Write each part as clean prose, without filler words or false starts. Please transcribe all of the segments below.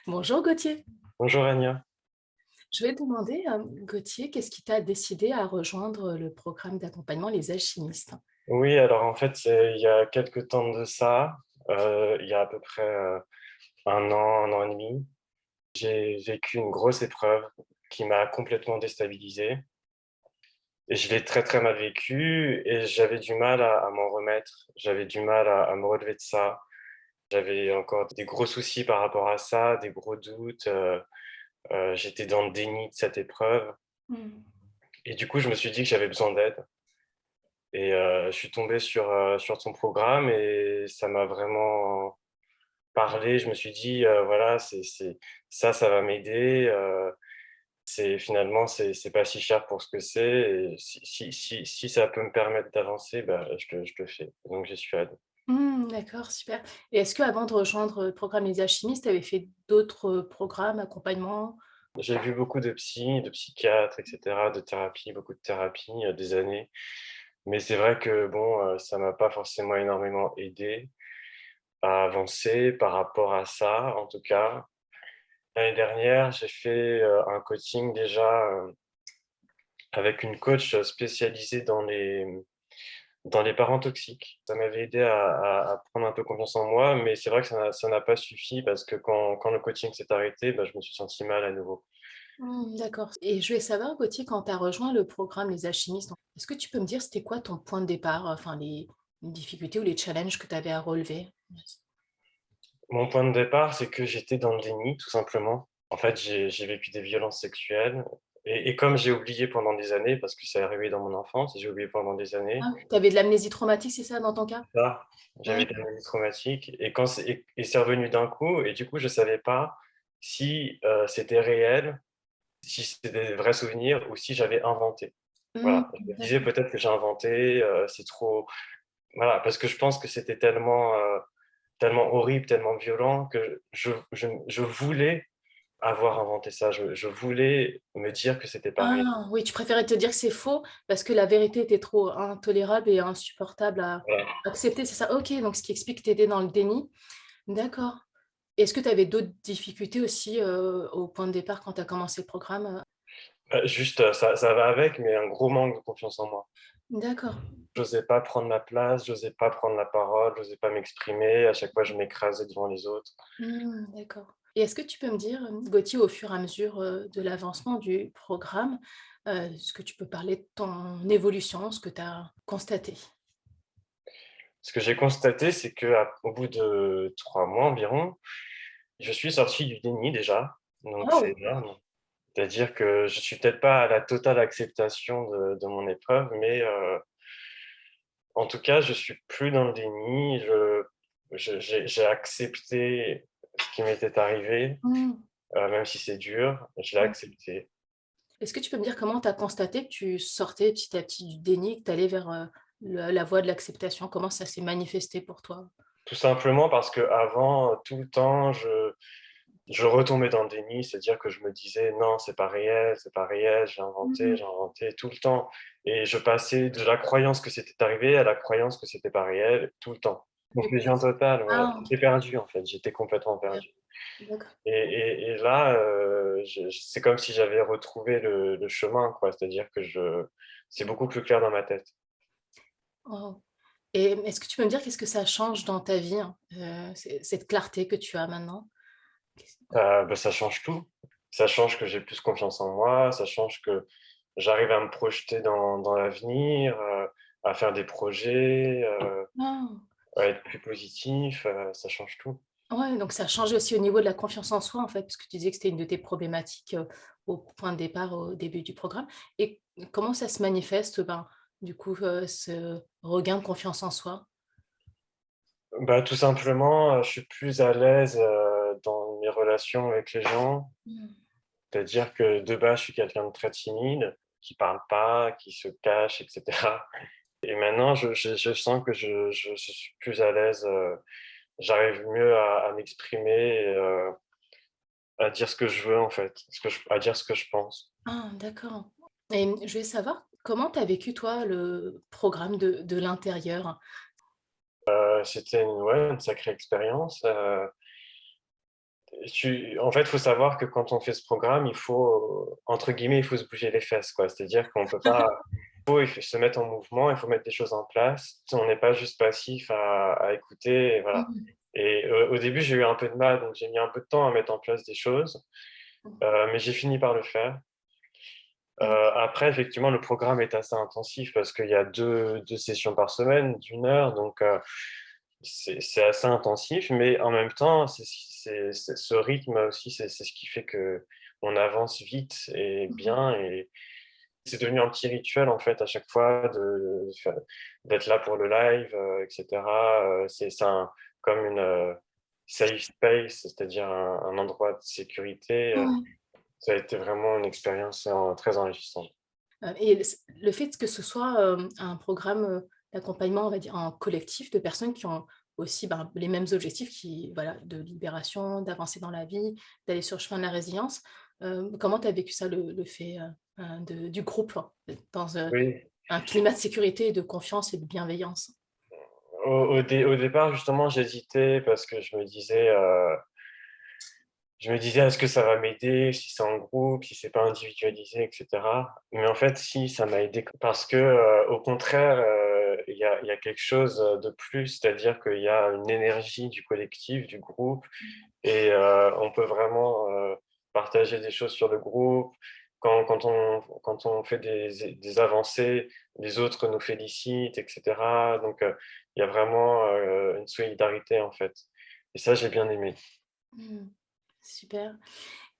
Bonjour Gauthier. Bonjour Anya. Je vais te demander, Gauthier, qu'est-ce qui t'a décidé à rejoindre le programme d'accompagnement Les Alchimistes? Oui, alors en fait, il y a quelques temps de ça, il y a à peu près 1 an et demi, j'ai vécu une grosse épreuve qui m'a complètement déstabilisé et je l'ai très très mal vécu et j'avais du mal à m'en remettre, j'avais du mal à me relever de ça. J'avais encore des gros soucis par rapport à ça, des gros doutes, j'étais dans le déni de cette épreuve Mmh. et du coup, je me suis dit que j'avais besoin d'aide. Et je suis tombé sur ton programme et ça m'a vraiment parlé. Je me suis dit, voilà, c'est ça va m'aider, c'est finalement, c'est pas si cher pour ce que c'est et si ça peut me permettre d'avancer, bah, je le fais. Donc j'y suis allé. Mmh, d'accord, super. Et est-ce qu'avant de rejoindre le programme Les Alchimistes, tu avais fait d'autres, programmes, accompagnement? J'ai vu beaucoup de psy, de psychiatres et cetera, de thérapie, beaucoup de thérapie, des années. Mais c'est vrai que bon, ça m'a pas forcément énormément aidé à avancer par rapport à ça, en tout cas. L'année dernière, j'ai fait, un coaching déjà, avec une coach, spécialisée dans les parents toxiques. Ça m'avait aidé à prendre un peu confiance en moi, mais c'est vrai que ça n'a pas suffi parce que quand le coaching s'est arrêté, bah, je me suis senti mal à nouveau. Mmh, d'accord. Et je voulais savoir, Gauthier, quand tu as rejoint le programme Les Alchimistes, est-ce que tu peux me dire c'était quoi ton point de départ, enfin les difficultés ou les challenges que tu avais à relever? Mon point de départ, c'est que j'étais dans le déni, tout simplement. En fait, j'ai vécu des violences sexuelles et comme j'ai oublié pendant des années, parce que c'est arrivé dans mon enfance, j'ai oublié pendant des années. Ah, tu avais de l'amnésie traumatique, c'est ça, dans ton cas? Ça, Ouais. j'avais des maladies traumatiques et quand c'est revenu d'un coup et du coup, je savais pas si, c'était réel, si c'était des vrais souvenirs ou si j'avais inventé. Mmh, Voilà, je me disais d'accord. peut-être que j'ai inventé, c'est trop voilà, parce que je pense que c'était tellement horrible, tellement violent que je voulais avoir inventé ça. Je voulais me dire que c'était pas réel. Ah oui, tu préférais te dire que c'est faux parce que la vérité était trop intolérable et insupportable à Voilà. accepter, c'est ça? OK, donc ce qui explique que tu étais dans le déni. D'accord. Est-ce que tu avais d'autres difficultés aussi, au point de départ quand tu as commencé le programme? Juste, ça va avec, mais un gros manque de confiance en moi. D'accord. J'osais pas prendre ma place, j'osais pas prendre la parole, j'osais pas m'exprimer. À chaque fois, je m'écrasais devant les autres. Mmh, d'accord. Et est-ce que tu peux me dire, Gauthier, au fur et à mesure, de l'avancement du programme, est-ce que tu peux parler de ton évolution, ce que tu as constaté? Ce que j'ai constaté, c'est qu'au bout de 3 mois environ, je suis sorti du déni déjà, donc c'est Waouh! énorme. C'est-à-dire que je suis peut-être pas à la totale acceptation de mon épreuve, mais en tout cas, je suis plus dans le déni. J'ai accepté ce qui m'était arrivé, Mmh. même si c'est dur, je l'ai Ouais. accepté. Est-ce que tu peux me dire comment tu as constaté que tu sortais petit à petit du déni, que tu allais vers, la voie de l'acceptation? Comment ça s'est manifesté pour toi? Tout simplement parce qu'avant, tout le temps, je retombais dans le déni, c'est-à-dire que je me disais: «Non, c'est pas réel, Mmh. j'ai inventé», tout le temps et je passais de la croyance que c'était arrivé à la croyance que c'était pas réel, tout le temps. Confusion totale, voilà. Ah OK, J'étais perdu, en fait, j'étais complètement super. perdu D'accord. et là, c'est comme si j'avais retrouvé le chemin, quoi. C'est-à-dire que c'est beaucoup plus clair dans ma tête. Waouh. Et est-ce que tu peux me dire qu'est-ce que ça change dans ta vie, hein, cette clarté que tu as maintenant? Qu'est-ce Bah, ça change tout. Ça change que j'ai plus confiance en moi, ça change que j'arrive à me projeter dans l'avenir, à faire des projets, ah! à être plus positif, ça change tout. Ouais, donc ça a changé aussi au niveau de la confiance en soi, en fait, parce que tu disais que c'était une de tes problématiques, au point de départ, au début du programme. Et comment ça se manifeste, ben, du coup, ce regain de confiance en soi? Bah, tout simplement, je suis plus à l'aise, dans mes relations avec les gens. Mmh. C'est-à-dire que de base, je suis quelqu'un de très timide, qui parle pas, qui se cache et cetera et maintenant je sens que je suis plus à l'aise, j'arrive mieux à m'exprimer et à dire ce que je veux en fait, à dire ce que je pense. Ah d'accord. Et je voulais savoir comment tu as vécu toi le programme de l'intérieur? C'était une sacrée expérience, En fait, il faut savoir que quand on fait ce programme, il faut, entre guillemets, il faut se bouger les fesses, quoi. C'est-à-dire qu'on peut pas, il faut se mettre en mouvement, il faut mettre des choses en place. On n'est pas juste passif à écouter, et voilà. Mmh. Et au début, j'ai eu un peu de mal, donc j'ai mis un peu de temps à mettre en place des choses, mais j'ai fini par le faire. Après, effectivement, le programme est assez intensif parce qu'il y a deux sessions par semaine d'1 heure, donc c'est assez intensif, mais en même temps, ce rythme aussi, c'est ce qui fait que on avance vite et Mmh. bien. Et c'est devenu un petit rituel, en fait, à chaque fois, d'être là pour le live, etc. C'est comme une safe space, c'est-à-dire un endroit de sécurité. Ouais. Ça a été vraiment une expérience très enrichissante. Et le fait que ce soit, un programme, d'accompagnement, on va dire, en collectif de personnes qui ont aussi, ben, les mêmes objectifs qui voilà, de libération, d'avancer dans la vie, d'aller sur le chemin de la résilience. Comment tu as vécu ça, le fait, de du groupe, hein, dans, Oui. un climat de sécurité et de confiance et de bienveillance? Au départ, justement, j'hésitais parce que je me disais: «Est-ce que ça va m'aider si c'est en groupe, si c'est pas individualisé?» et cetera. Mais en fait, si, ça m'a aidé parce que, au contraire, il y a quelque chose, de plus, c'est-à-dire qu'il y a une énergie du collectif, du groupe, et on peut vraiment, partager des choses sur le groupe. Quand on fait des avancées, les autres nous félicitent, et cetera. Donc il y a vraiment, une solidarité, en fait, et ça, j'ai bien aimé. Mmh. Super.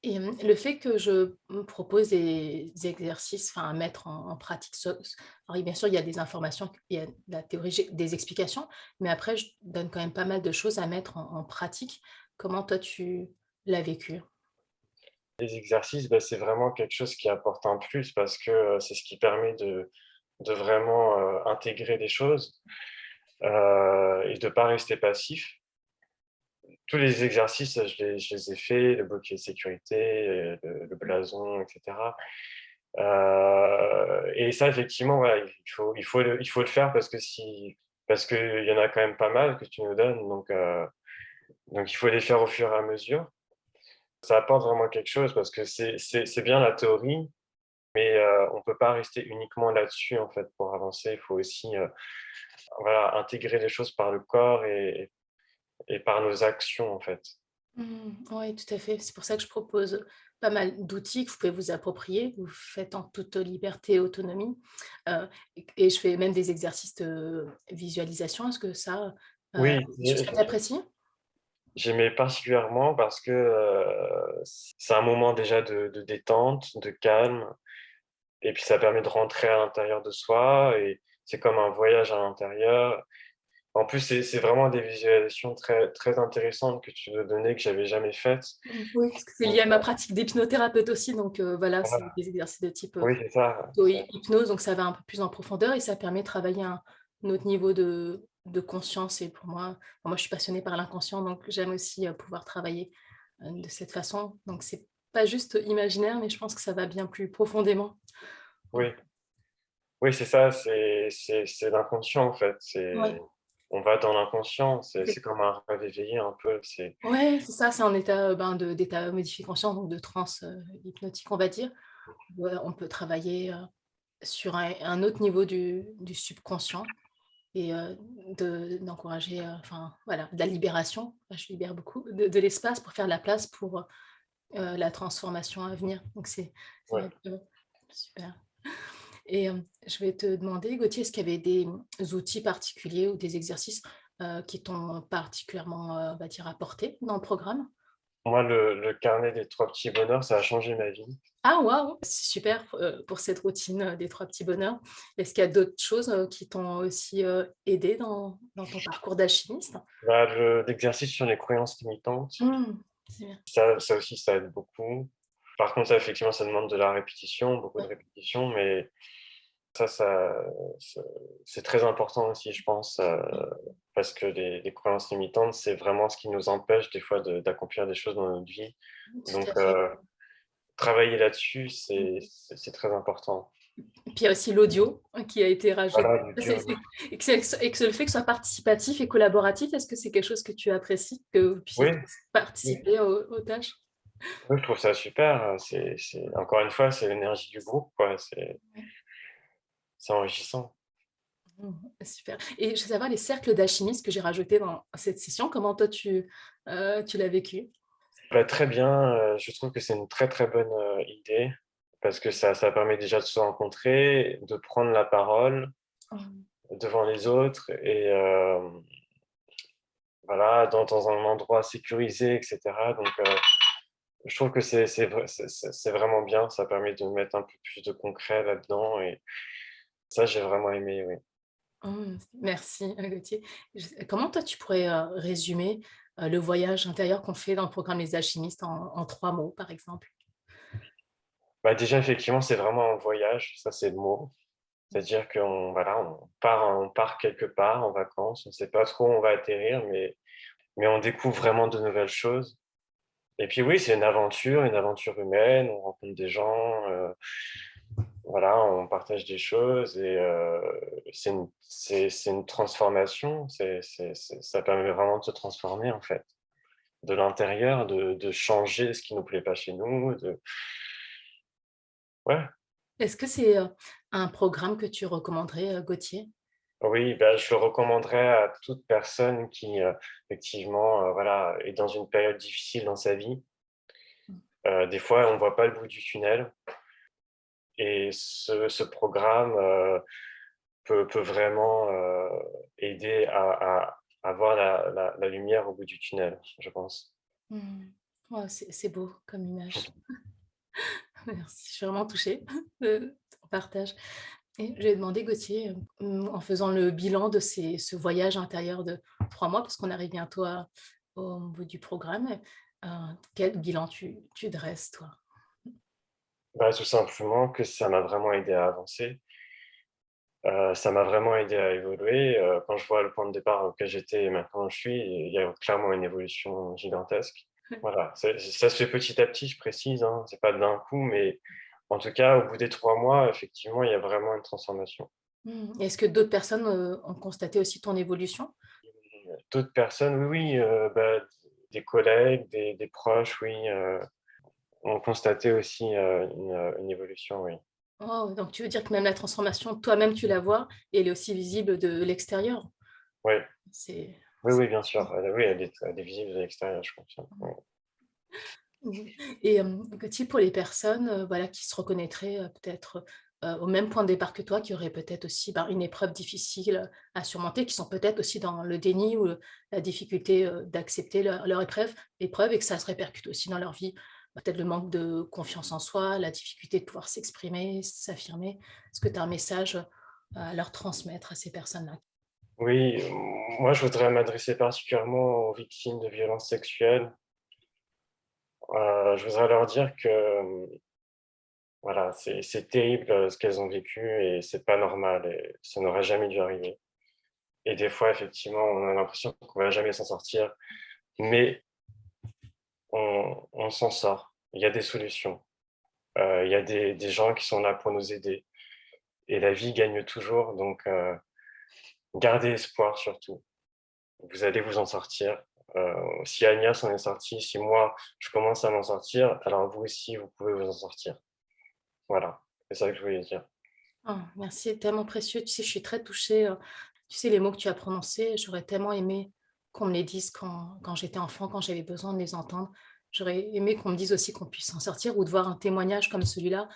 Et le fait que je me propose des exercices, enfin, à mettre en pratique, alors oui, bien sûr, il y a des informations, il y a de la théorie, j'ai des explications, mais après je donne quand même pas mal de choses à mettre en pratique. Comment toi tu l'as vécu? Les exercices, bah, c'est vraiment quelque chose qui apporte un plus parce que, c'est ce qui permet de vraiment, intégrer des choses, et de pas rester passif. Tous les exercices, je les ai faits, le bloqué de sécurité, le blason, et cetera. Et ça, effectivement, voilà, il faut le faire parce qu'il y en a quand même pas mal que tu nous donnes, donc il faut les faire au fur et à mesure. Ça apporte vraiment quelque chose parce que c'est bien la théorie, mais on peut pas rester uniquement là-dessus, en fait, pour avancer. Il faut aussi, voilà, intégrer les choses par le corps et par nos actions, en fait. Oui, tout à fait. C'est pour ça que je propose pas mal d'outils que vous pouvez vous approprier. Vous faites en toute liberté et autonomie, et je fais même des exercices de visualisation. Est-ce que ça, Oui, c'est des choses que tu apprécies? j'aimais particulièrement parce que, c'est un moment déjà de détente, de calme, et puis ça permet de rentrer à l'intérieur de soi, et c'est comme un voyage à l'intérieur. En plus, c'est vraiment des visualisations très très intéressantes que tu veux donner, que j'avais jamais faites. Oui, parce que c'est lié Donc à ma pratique d'hypnothérapeute aussi, donc voilà, c'est voilà, des exercices de type, oui, c'est ça. auto-hypnose, donc ça va un peu plus en profondeur et ça permet de travailler un autre niveau de conscience et pour moi je suis passionnée par l'inconscient, donc j'aime aussi, pouvoir travailler, de cette façon. Donc c'est pas juste imaginaire, mais je pense que ça va bien plus profondément. Oui, oui, c'est ça, c'est l'inconscient, en fait. Ouais, On va dans l'inconscient, c'est comme un rêve éveillé un peu, ouais, c'est ça, c'est un état, ben, d'état modifié conscient, donc de transe, hypnotique, on va dire. Ouais, on peut travailler, sur un autre niveau du subconscient et d'encourager, enfin, voilà, de la libération. Enfin, je libère beaucoup de l'espace pour faire de la place pour, la transformation à venir. Donc c'est ouais. vrai que super et je vais te demander, Gauthier, est-ce qu'il y avait des outils particuliers ou des exercices, qui t'ont particulièrement, on va dire, apporté dans le programme? Moi, le carnet des 3 petits bonheurs, ça a changé ma vie. Ah waouh! C'est super, pour cette routine, des 3 petits bonheurs. Est-ce qu'il y a d'autres choses, qui t'ont aussi, aidé dans ton parcours d'alchimiste? Bah, l'exercice sur les croyances limitantes, Mmh, c'est bien. ça aussi, ça aide beaucoup. Par contre, ça, effectivement, ça demande de la répétition, beaucoup de Ouais, répétition, mais ça c'est très important aussi, je pense, mmh, parce que les croyances limitantes, c'est vraiment ce qui nous empêche des fois d'accomplir des choses dans notre vie. tout Donc à fait. travailler là-dessus, Mmh, c'est très important. Et puis il y a aussi l'audio qui a été rajouté. Voilà, le C'est dur. et que le fait que ce soit participatif et collaboratif, est-ce que c'est quelque chose que tu apprécies, que vous puissiez Oui, tous oui, participer aux tâches? oui, je trouve ça super, encore une fois, c'est l'énergie du groupe, quoi, Ouais. c'est enrichissant. Mmh, super et je veux savoir les cercles d'alchimistes que j'ai rajoutés dans cette session, comment toi tu l'as vécu? Bah, très bien, je trouve que c'est une très, très bonne, idée parce que ça permet déjà de se rencontrer, de prendre la parole Mmh. devant les autres et voilà, dans un endroit sécurisé et cetera donc je trouve que c'est vraiment bien, ça permet de mettre un peu plus de concret là-dedans et ça, j'ai vraiment aimé, oui. Mmh, merci, Gauthier. Comment toi tu pourrais, résumer, le voyage intérieur qu'on fait dans le programme Les Alchimistes en 3 mots, par exemple? Bah, déjà, effectivement, c'est vraiment un voyage, ça, c'est le mot. C'est-à-dire qu'on voilà, on part quelque part en vacances, on ne sait pas trop où on va atterrir, mais on découvre vraiment de nouvelles choses et puis oui, c'est une aventure humaine, on rencontre des gens, voilà, on partage des choses et c'est une transformation, ça permet vraiment de se transformer, en fait, de l'intérieur, de changer ce qui nous plaît pas chez nous, ouais. Est-ce que c'est, un programme que tu recommanderais, Gauthier? Oui, bah, je le recommanderais à toute personne qui, effectivement, voilà, est dans une période difficile dans sa vie. Mmh. Des fois, on ne voit pas le bout du tunnel et ce programme, peut vraiment, aider à voir la lumière au bout du tunnel, je pense. Mmh. Ouais, c'est beau comme image. Merci, je suis vraiment touchée de ton partage et je vais demander Gauthier, en faisant le bilan de ce voyage intérieur de 3 mois, parce qu'on arrive bientôt au bout du programme, heu, quel bilan tu dresses toi? Bah, tout simplement que ça m'a vraiment aidé à avancer, ça m'a vraiment aidé à évoluer, quand je vois le point de départ auquel j'étais et maintenant où je suis, il y a clairement une évolution gigantesque. Voilà, ça se fait petit à petit, je précise, hein, c'est pas d'un coup, mais en tout cas, au bout des 3 mois, effectivement, il y a vraiment une transformation. Mmh. Est-ce que d'autres personnes, ont constaté aussi ton évolution? D'autres personnes, oui, oui, bah, des collègues, des proches, oui, ont constaté aussi, une évolution, oui. Oh, donc tu veux dire que même la transformation, toi-même tu la vois et elle est aussi visible de l'extérieur? Oui, C'est oui, oui, bien sûr, oui, elle est visible de l'extérieur, je confirme, oui. Mmh et Gauthier, pour les personnes, voilà, qui se reconnaîtraient, peut-être, au même point de départ que toi, qui auraient peut-être aussi, ben, une épreuve difficile, à surmonter, qui sont peut-être aussi dans le déni ou la difficulté, d'accepter leur épreuve et que ça se répercute aussi dans leur vie. Peut-être le manque de confiance en soi, la difficulté de pouvoir s'exprimer, s'affirmer. Est-ce que tu as un message, à leur transmettre à ces personnes-là? Oui, moi, je voudrais m'adresser particulièrement aux victimes de violences sexuelles. Je voudrais leur dire que, voilà, c'est terrible, ce qu'elles ont vécu et c'est pas normal et ça n'aurait jamais dû arriver et des fois, effectivement, on a l'impression qu'on va jamais s'en sortir, mais on s'en sort. Il y a des solutions. Il y a des gens qui sont là pour nous aider et la vie gagne toujours donc gardez espoir surtout. Vous allez vous en sortir. Si Agnès s'en est sortie, si moi, je commence à m'en sortir, alors vous aussi, vous pouvez vous en sortir. Voilà, c'est ça que je voulais dire. Ah, merci, c'est tellement précieux. Tu sais, je suis très touchée, tu sais, les mots que tu as prononcés, j'aurais tellement aimé qu'on me les dise quand j'étais enfant, quand j'avais besoin de les entendre. J'aurais aimé qu'on me dise aussi qu'on puisse s'en sortir ou de voir un témoignage comme celui-là.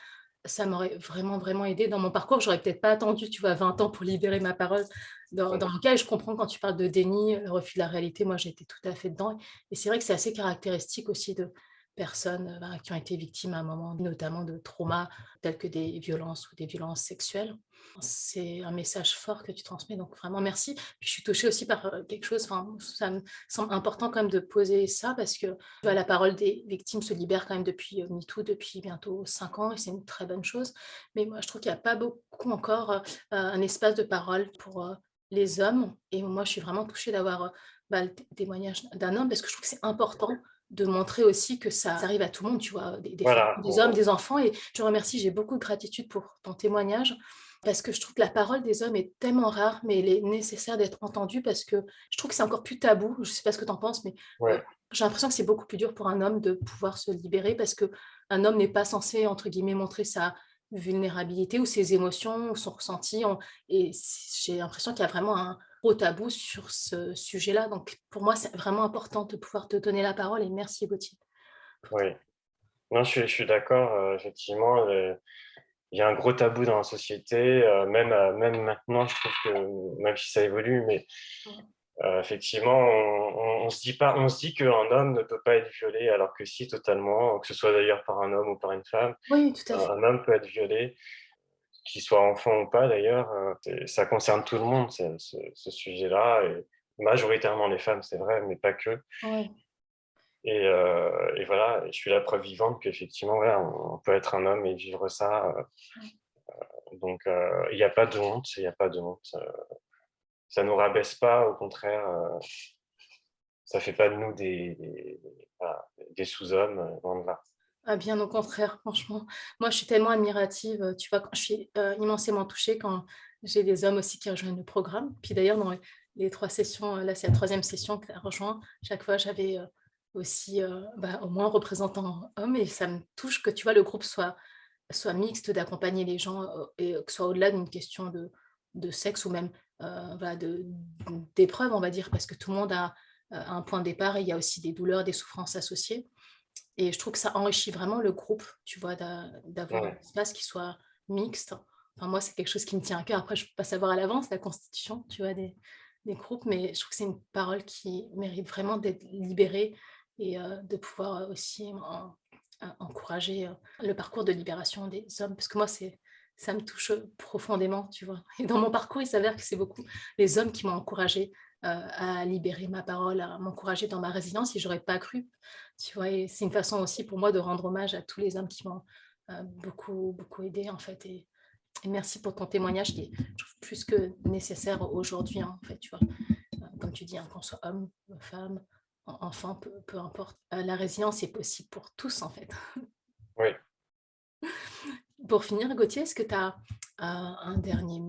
Ça m'aurait vraiment, vraiment aidé dans mon parcours. J'aurais peut-être pas attendu, tu vois, 20 ans pour libérer ma parole dans Mmh. mon cas et je comprends quand tu parles de déni, le refus de la réalité. Moi, j'étais tout à fait dedans et c'est vrai que c'est assez caractéristique aussi de personnes, bah, qui ont été victimes à un moment, notamment de traumas tels que des violences ou des violences sexuelles. C'est un message fort que tu transmets, donc vraiment merci. Puis je suis touchée aussi par, quelque chose, enfin, ça me semble important quand même de poser ça parce que, tu vois, la parole des victimes se libère quand même depuis, MeToo, depuis bientôt 5 ans et c'est une très bonne chose. Mais moi, je trouve qu'il y a pas beaucoup encore, un espace de parole pour, les hommes et moi, je suis vraiment touchée d'avoir, bah, le témoignage d'un homme parce que je trouve que c'est important de montrer aussi que ça arrive à tout le monde, tu vois, des femmes, Voilà, des hommes, des enfants. Et je te remercie, j'ai beaucoup de gratitude pour ton témoignage parce que je trouve que la parole des hommes est tellement rare, mais elle est nécessaire d'être entendue parce que je trouve que c'est encore plus tabou. Je ne sais pas ce que tu en penses, mais ouais, j'ai l'impression que c'est beaucoup plus dur pour un homme de pouvoir se libérer parce qu'un homme n'est pas censé, entre guillemets, montrer sa vulnérabilité ou ses émotions ou son ressenti. Et j'ai l'impression qu'il y a vraiment un gros tabou sur ce sujet-là. Donc, pour moi, c'est vraiment important de pouvoir te donner la parole et merci Gauthier pour oui. Non, je suis d'accord, effectivement, il y a un gros tabou dans la société, même maintenant, je trouve que même si ça évolue, mais ton effectivement, on se dit pas on se dit qu'un homme ne peut pas être violé alors que si, totalement, que ce soit d'ailleurs par un homme ou par une femme. Oui, tout à fait. Un homme peut être violé, qu'il soit enfant ou pas d'ailleurs, ça concerne tout le monde ce sujet-là et majoritairement les femmes, c'est vrai, mais pas que. Ouais. Et voilà, et je suis la preuve vivante qu'effectivement, voilà, on peut être un homme et vivre ça, donc il y a pas de honte, il y a pas de honte, ça nous rabaisse pas, au contraire, ça fait pas de nous voilà, des sous-hommes, loin de là. Ah bien au contraire, franchement. Moi, je suis tellement admirative, tu vois? Quand je suis, immensément touchée quand j'ai des hommes aussi qui rejoignent le programme. Puis d'ailleurs, dans les 3 sessions, là, c'est la troisième session que tu as rejoint. Chaque fois, j'avais, aussi, au moins un représentant homme et ça me touche que, tu vois, le groupe soit mixte, d'accompagner les gens, et que ce soit au-delà d'une question de sexe ou même, voilà, d'épreuve, on va dire, parce que tout le monde a, un point de départ et il y a aussi des douleurs, des souffrances associées. Et je trouve que ça enrichit vraiment le groupe, tu vois, d'avoir un Ouais, espace qui soit mixte. Enfin, moi, c'est quelque chose qui me tient à cœur. Après, je ne peux pas savoir à l'avance la constitution, tu vois, des groupes, mais je trouve que c'est une parole qui mérite vraiment d'être libérée et de pouvoir aussi encourager le parcours de libération des hommes. Parce que moi, ça me touche profondément, tu vois. Et dans mon parcours, il s'avère que c'est beaucoup les hommes qui m'ont encouragée à libérer ma parole, à m'encourager dans ma résilience et j'aurais pas cru. Tu vois? Et c'est une façon aussi pour moi de rendre hommage à tous les hommes qui m'ont, beaucoup, beaucoup aidée en fait et merci pour ton témoignage qui est, je trouve, plus que nécessaire aujourd'hui, hein, en fait, tu vois? Comme tu dis, hein, qu'on soit homme, femme, enfant, peu importe, la résilience est possible pour tous, en fait. oui. Pour finir, Gauthier, est-ce que tu as, un dernier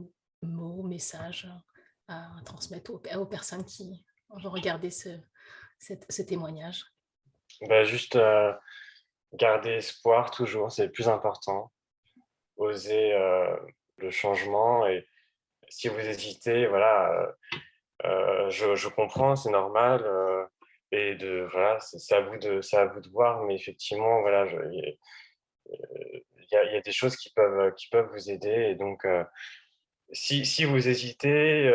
mot, message à transmettre aux personnes qui vont regarder ce témoignage? Bah, juste, garder espoir toujours, c'est le plus important. Oser, le changement et si vous hésitez, voilà, je comprends, c'est normal, et voilà, c'est à vous de voir, mais effectivement, voilà, il y a des choses qui peuvent vous aider et donc si vous hésitez,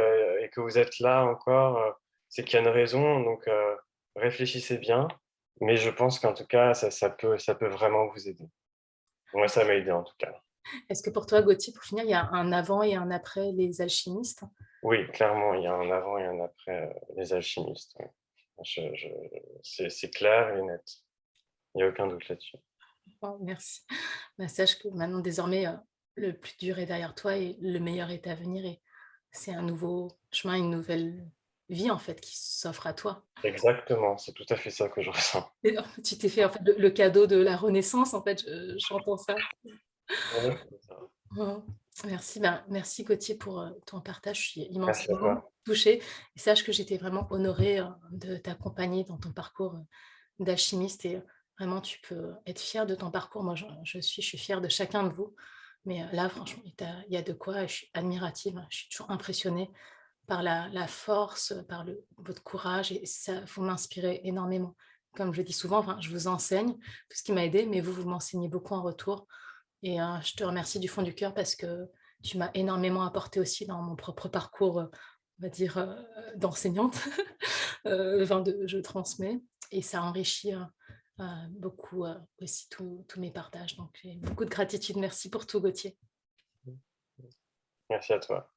et que vous êtes là encore, c'est qu'il y a une raison, donc réfléchissez bien, mais je pense qu'en tout cas, ça peut vraiment vous aider. Moi, ça m'a aidé en tout cas. Est-ce que pour toi, Gauthier, pour finir, il y a un avant et un après les alchimistes? Oui, clairement, il y a un avant et un après, les alchimistes, ouais. Je c'est clair et net. Il y a aucun doute là-dessus. Oh, merci. Bah, sache que maintenant, désormais, le plus dur est derrière toi et le meilleur est à venir et c'est un nouveau chemin, une nouvelle vie, en fait, qui s'offre à toi. Exactement, c'est tout à fait ça que je ressens. Et tu t'es fait, en fait, le cadeau de la renaissance, en fait, j'entends ça. Ouais, c'est ça. Mmh. Merci, ben, merci Gauthier pour, ton partage. Je suis Merci à immensément toi. touchée et sache que j'étais vraiment honorée, de t'accompagner dans ton parcours, d'alchimiste et vraiment tu peux être fière de ton parcours. Moi, je suis fière de chacun de vous, mais, là franchement, il y a de quoi, je suis admirative, hein. Je suis toujours impressionnée par la force, par votre courage et ça vous m'inspirez énormément. Comme je dis souvent, enfin, je vous enseigne tout ce qui m'a aidée, mais vous m'enseignez beaucoup en retour et je te remercie du fond du cœur parce que tu m'as énormément apporté aussi dans mon propre parcours, on va dire, d'enseignante. Enfin je transmets et ça enrichit, beaucoup, aussi tous mes partages donc j'ai beaucoup de gratitude. Merci pour tout Gauthier. Merci à toi.